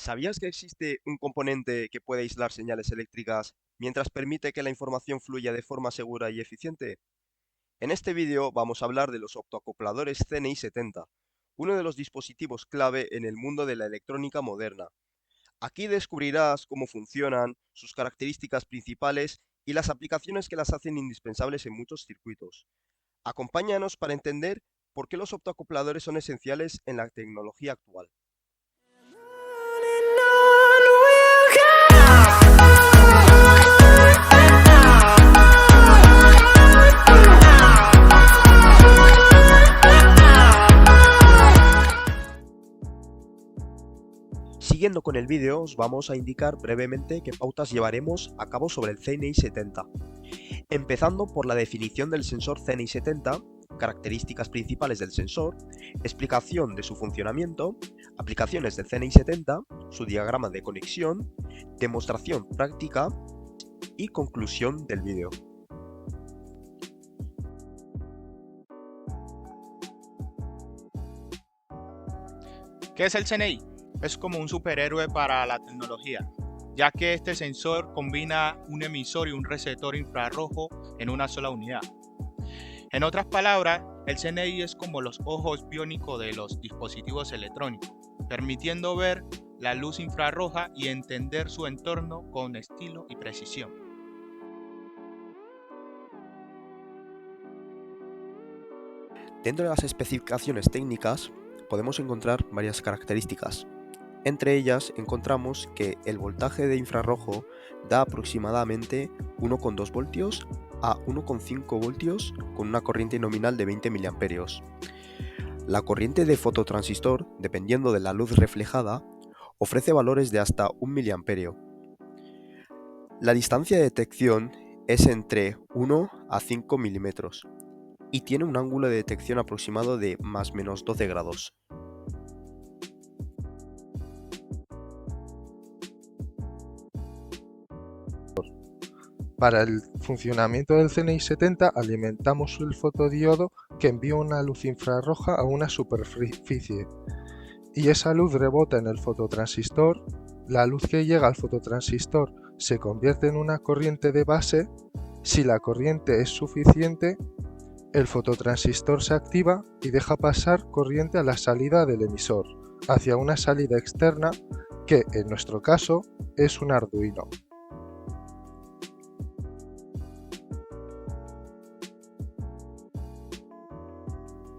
¿Sabías que existe un componente que puede aislar señales eléctricas mientras permite que la información fluya de forma segura y eficiente? En este vídeo vamos a hablar de los optoacopladores CNI 70, uno de los dispositivos clave en el mundo de la electrónica moderna. Aquí descubrirás cómo funcionan, sus características principales y las aplicaciones que las hacen indispensables en muchos circuitos. Acompáñanos para entender por qué los optoacopladores son esenciales en la tecnología actual. Siguiendo con el vídeo, os vamos a indicar brevemente qué pautas llevaremos a cabo sobre el CNI 70. Empezando por la definición del sensor CNI 70, características principales del sensor, explicación de su funcionamiento, aplicaciones del CNI 70, su diagrama de conexión, demostración práctica y conclusión del vídeo. ¿Qué es el CNI? Es como un superhéroe para la tecnología, ya que este sensor combina un emisor y un receptor infrarrojo en una sola unidad. En otras palabras, el CNI es como los ojos biónicos de los dispositivos electrónicos, permitiendo ver la luz infrarroja y entender su entorno con estilo y precisión. Dentro de las especificaciones técnicas podemos encontrar varias características. Entre ellas encontramos que el voltaje de infrarrojo da aproximadamente 1,2 voltios a 1,5 voltios con una corriente nominal de 20 mA. La corriente de fototransistor, dependiendo de la luz reflejada, ofrece valores de hasta 1 mA. La distancia de detección es entre 1 a 5 milímetros y tiene un ángulo de detección aproximado de +/- 12 grados. Para el funcionamiento del CNI 70 alimentamos el fotodiodo que envía una luz infrarroja a una superficie y esa luz rebota en el fototransistor. La luz que llega al fototransistor se convierte en una corriente de base. Si la corriente es suficiente, el fototransistor se activa y deja pasar corriente a la salida del emisor, hacia una salida externa que en nuestro caso es un Arduino.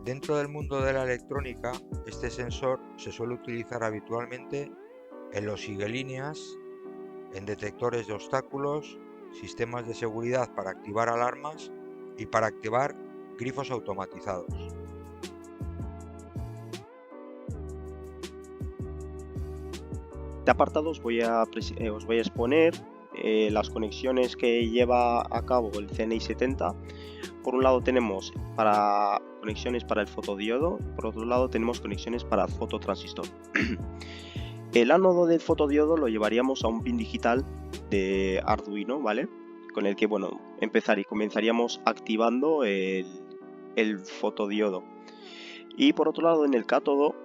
Dentro del mundo de la electrónica, este sensor se suele utilizar habitualmente en los sigue-líneas, en detectores de obstáculos, sistemas de seguridad para activar alarmas y para activar grifos automatizados. En este apartado os voy a exponer las conexiones que lleva a cabo el CNI 70. Por un lado tenemos conexiones para el fotodiodo, por otro lado tenemos conexiones para el fototransistor. El ánodo del fotodiodo lo llevaríamos a un pin digital de Arduino, ¿vale? Con el que, comenzaríamos activando el fotodiodo. Y por otro lado, en el cátodo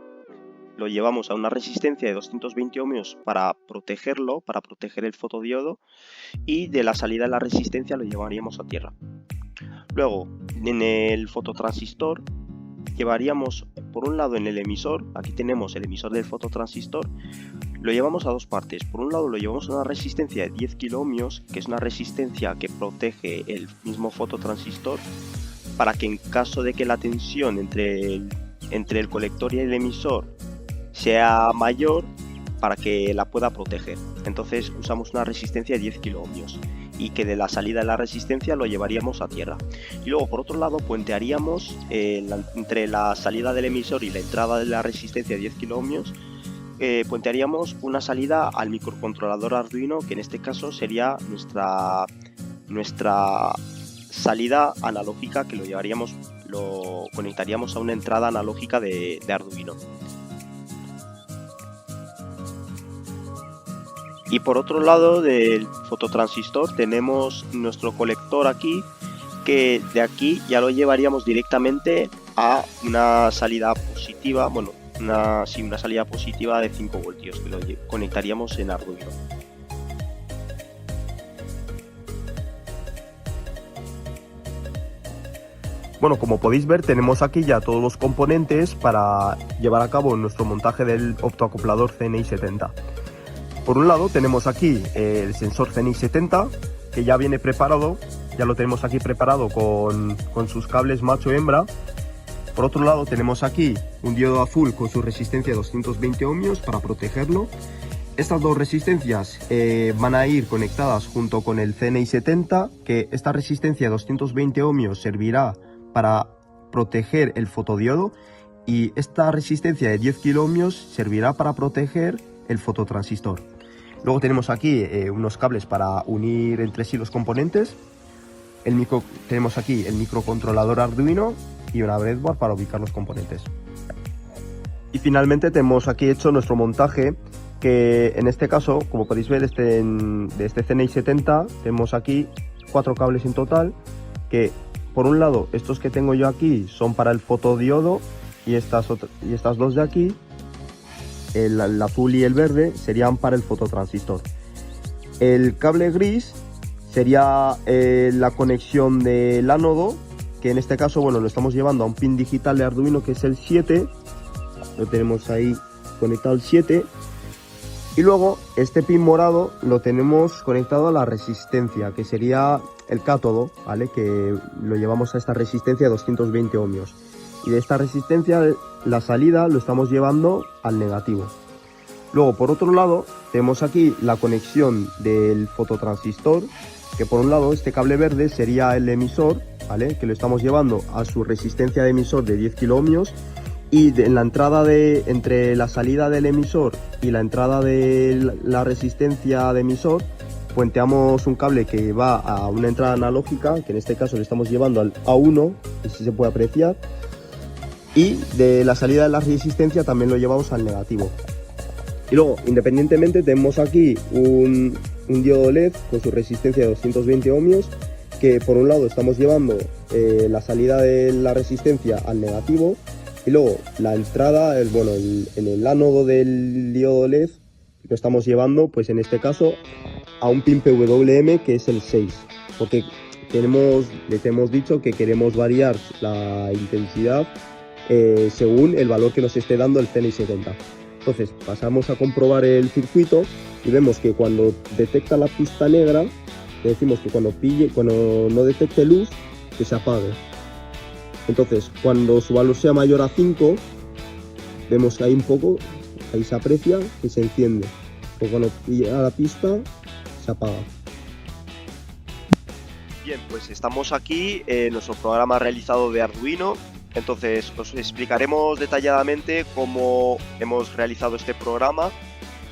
lo llevamos a una resistencia de 220 ohmios para protegerlo, para proteger el fotodiodo, y de la salida de la resistencia lo llevaríamos a tierra. Luego, en el fototransistor llevaríamos, por un lado en el emisor, aquí tenemos el emisor del fototransistor, lo llevamos a dos partes. Por un lado lo llevamos a una resistencia de 10 kiloohmios, que es una resistencia que protege el mismo fototransistor, para que en caso de que la tensión entre el colector y el emisor sea mayor, para que la pueda proteger. Entonces usamos una resistencia de 10 kiloohmios y que de la salida de la resistencia lo llevaríamos a tierra. Y luego por otro lado puentearíamos entre la salida del emisor y la entrada de la resistencia de 10 kiloohmios, puentearíamos una salida al microcontrolador Arduino, que en este caso sería nuestra salida analógica, que lo conectaríamos a una entrada analógica de Arduino. Y por otro lado del fototransistor tenemos nuestro colector aquí, que de aquí ya lo llevaríamos directamente a una salida positiva, una salida positiva de 5 voltios que lo conectaríamos en Arduino. Bueno, como podéis ver, tenemos aquí ya todos los componentes para llevar a cabo nuestro montaje del optoacoplador CNI 70. Por un lado tenemos aquí el sensor CNI 70, que ya viene preparado, ya lo tenemos aquí preparado con sus cables macho-hembra. Por otro lado tenemos aquí un diodo azul con su resistencia de 220 ohmios para protegerlo. Estas dos resistencias van a ir conectadas junto con el CNI 70, que esta resistencia de 220 ohmios servirá para proteger el fotodiodo y esta resistencia de 10 kiloohmios servirá para proteger el fototransistor. Luego tenemos aquí unos cables para unir entre sí los componentes. Tenemos aquí el microcontrolador Arduino y una breadboard para ubicar los componentes. Y finalmente tenemos aquí hecho nuestro montaje, que en este caso, como podéis ver, de este CNI 70 tenemos aquí 4 cables en total, que por un lado estos que tengo yo aquí son para el fotodiodo y estas dos de aquí, el azul y el verde, serían para el fototransistor. El cable gris sería la conexión del ánodo, que en este caso, bueno, lo estamos llevando a un pin digital de Arduino que es el 7, lo tenemos ahí conectado al 7, y luego este pin morado lo tenemos conectado a la resistencia, que sería el cátodo, ¿vale? Que lo llevamos a esta resistencia de 220 ohmios. Y de esta resistencia, la salida lo estamos llevando al negativo. Luego, por otro lado, tenemos aquí la conexión del fototransistor, que por un lado este cable verde sería el emisor, ¿vale? Que lo estamos llevando a su resistencia de emisor de 10 kiloohmios, y en la entrada entre la salida del emisor y la entrada de la resistencia de emisor puenteamos un cable que va a una entrada analógica, que en este caso le estamos llevando al A1, que si se puede apreciar, y de la salida de la resistencia también lo llevamos al negativo. Y luego, independientemente, tenemos aquí un diodo LED con su resistencia de 220 ohmios, que por un lado estamos llevando la salida de la resistencia al negativo, y luego la entrada, en el ánodo del diodo LED lo estamos llevando, pues en este caso, a un pin PWM que es el 6, porque les hemos dicho que queremos variar la intensidad según el valor que nos esté dando el CNI 70. Entonces pasamos a comprobar el circuito y vemos que cuando detecta la pista negra, le decimos que cuando no detecte luz, que se apague. Entonces, cuando su valor sea mayor a 5, vemos que hay un poco, ahí se aprecia que se enciende. Pues cuando llega a la pista, se apaga. Bien, pues estamos aquí en nuestro programa realizado de Arduino. Entonces, os explicaremos detalladamente cómo hemos realizado este programa.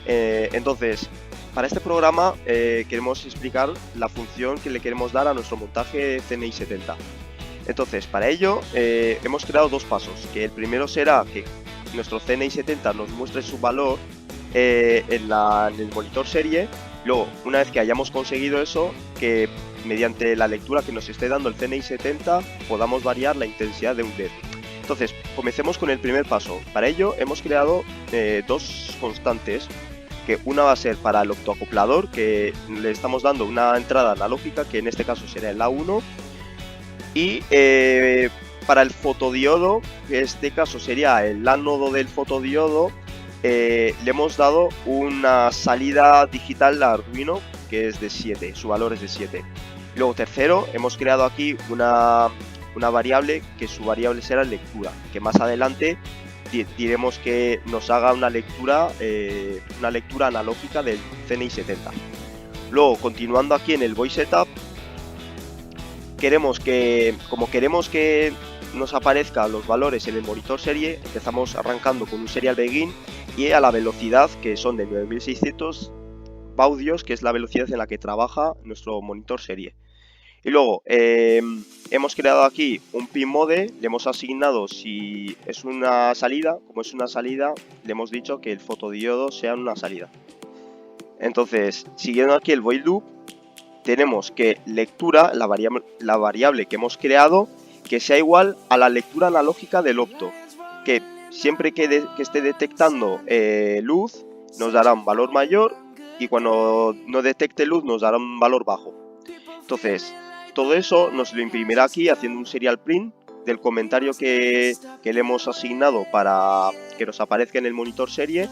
Entonces, para este programa queremos explicar la función que le queremos dar a nuestro montaje CNI 70. Entonces, para ello hemos creado dos pasos, que el primero será que nuestro CNI 70 nos muestre su valor en el monitor serie. Luego, una vez que hayamos conseguido eso, que mediante la lectura que nos esté dando el CNI 70 podamos variar la intensidad de un LED. Entonces, comencemos con el primer paso. Para ello hemos creado dos constantes, que una va a ser para el optoacoplador, que le estamos dando una entrada analógica, que en este caso será el A1, y para el fotodiodo, que en este caso sería el ánodo del fotodiodo, le hemos dado una salida digital a Arduino que es de 7, su valor es de 7. Luego tercero, hemos creado aquí una variable, que su variable será lectura, que más adelante diremos que nos haga una lectura analógica del CNI 70. Luego, continuando aquí en el voice setup, como queremos que nos aparezcan los valores en el monitor serie, empezamos arrancando con un serial begin y a la velocidad, que son de 9600 baudios, que es la velocidad en la que trabaja nuestro monitor serie. Y luego hemos creado aquí un pin mode, le hemos asignado si es una salida, como es una salida, le hemos dicho que el fotodiodo sea una salida. Entonces, siguiendo aquí el void loop, tenemos que lectura, la variable que hemos creado, que sea igual a la lectura analógica del opto, que siempre que esté detectando luz nos dará un valor mayor, y cuando no detecte luz nos dará un valor bajo. Entonces, todo eso nos lo imprimirá aquí haciendo un serial print del comentario que le hemos asignado para que nos aparezca en el monitor serie,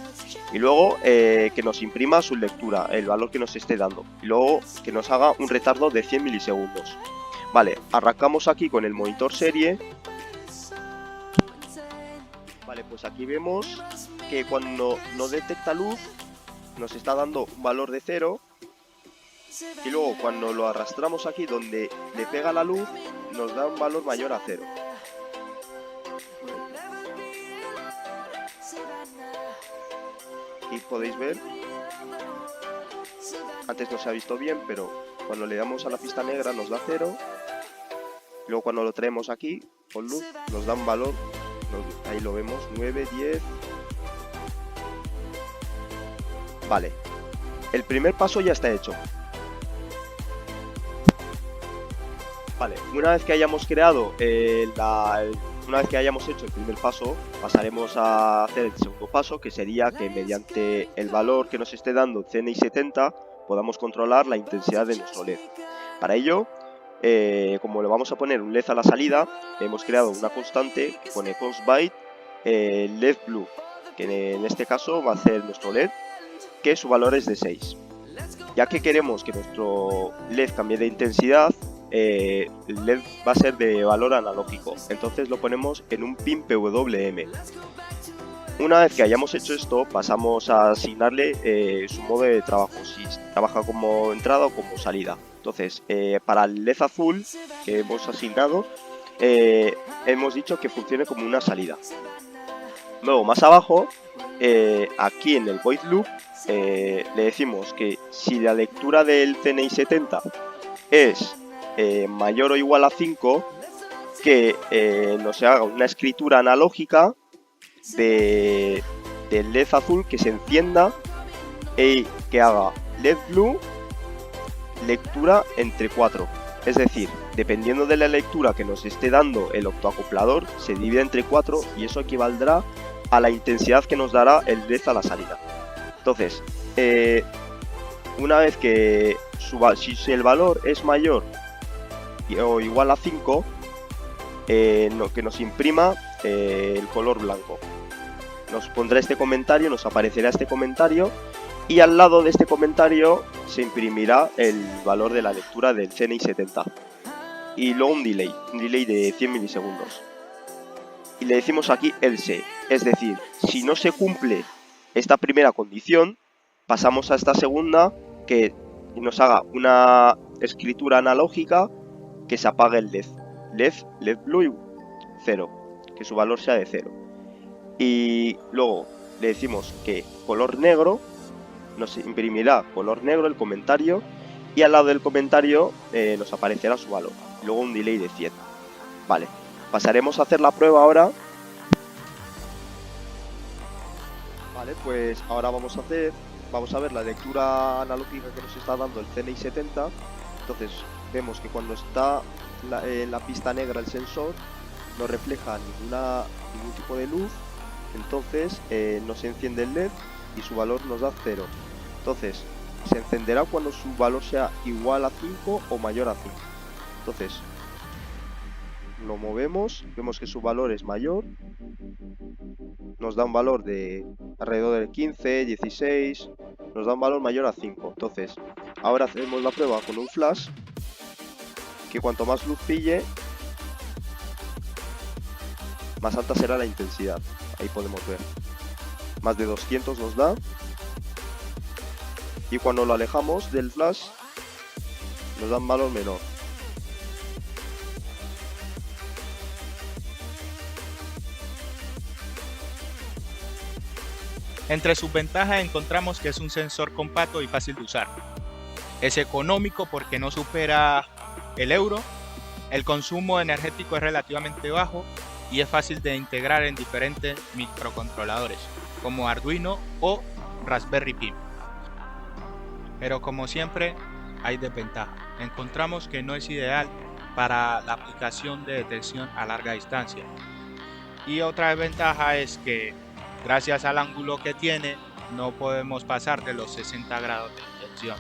y luego que nos imprima su lectura, el valor que nos esté dando, y luego que nos haga un retardo de 100 milisegundos. Vale, arrancamos aquí con el monitor serie. Vale, pues aquí vemos que cuando no detecta luz nos está dando un valor de 0, y luego cuando lo arrastramos aquí donde le pega la luz nos da un valor mayor a 0. Y podéis ver, antes no se ha visto bien, pero cuando le damos a la pista negra nos da 0. Luego cuando lo traemos aquí con luz nos da un valor, ahí lo vemos, 9, 10. Vale, el primer paso ya está hecho. Vale, una vez que hayamos creado una vez que hayamos hecho el primer paso, pasaremos a hacer el segundo paso, que sería que mediante el valor que nos esté dando CNI 70 podamos controlar la intensidad de nuestro LED. Para ello, como le vamos a poner un LED a la salida, hemos creado una constante que pone constByte LED blue, que en este caso va a ser nuestro LED, que su valor es de 6. Ya que queremos que nuestro LED cambie de intensidad, el LED va a ser de valor analógico, entonces lo ponemos en un pin PWM. Una vez que hayamos hecho esto, pasamos a asignarle su modo de trabajo, si trabaja como entrada o como salida. Entonces, para el LED azul que hemos asignado, hemos dicho que funcione como una salida. Luego, más abajo, aquí en el void loop, le decimos que si la lectura del CNI 70 es mayor o igual a 5, que nos haga una escritura analógica del LED azul que se encienda y que haga LED blue lectura entre 4. Es decir, dependiendo de la lectura que nos esté dando el optoacoplador, se divide entre 4 y eso equivaldrá a la intensidad que nos dará el LED a la salida. Entonces, una vez que si el valor es mayor o igual a 5, que nos imprima el color blanco. Nos pondrá este comentario, nos aparecerá este comentario, y al lado de este comentario se imprimirá el valor de la lectura del CNI 70 y luego un delay de 100 milisegundos. Y le decimos aquí else, es decir, si no se cumple esta primera condición, pasamos a esta segunda, que nos haga una escritura analógica que se apague el LED blue 0, que su valor sea de 0. Y luego le decimos que color negro, nos imprimirá color negro el comentario, y al lado del comentario nos aparecerá su valor. Y luego un delay de 100. Vale, pasaremos a hacer la prueba ahora. Vale, pues ahora vamos a ver la lectura analógica que nos está dando el CNI 70. Entonces vemos que cuando está en la pista negra el sensor no refleja ningún tipo de luz, entonces no se enciende el LED y su valor nos da 0. Entonces se encenderá cuando su valor sea igual a 5 o mayor a 5. Entonces lo movemos, vemos que su valor es mayor, nos da un valor de alrededor del 15, 16, nos da un valor mayor a 5. Entonces ahora hacemos la prueba con un flash, que cuanto más luz pille, más alta será la intensidad. Ahí podemos ver, más de 200 nos da, y cuando lo alejamos del flash nos da un valor menor. Entre sus ventajas encontramos que es un sensor compacto y fácil de usar. Es económico porque no supera el euro, el consumo energético es relativamente bajo y es fácil de integrar en diferentes microcontroladores como Arduino o Raspberry Pi. Pero como siempre hay desventajas. Encontramos que no es ideal para la aplicación de detección a larga distancia. Y otra desventaja es que gracias al ángulo que tiene no podemos pasar de los 60 grados de inyección.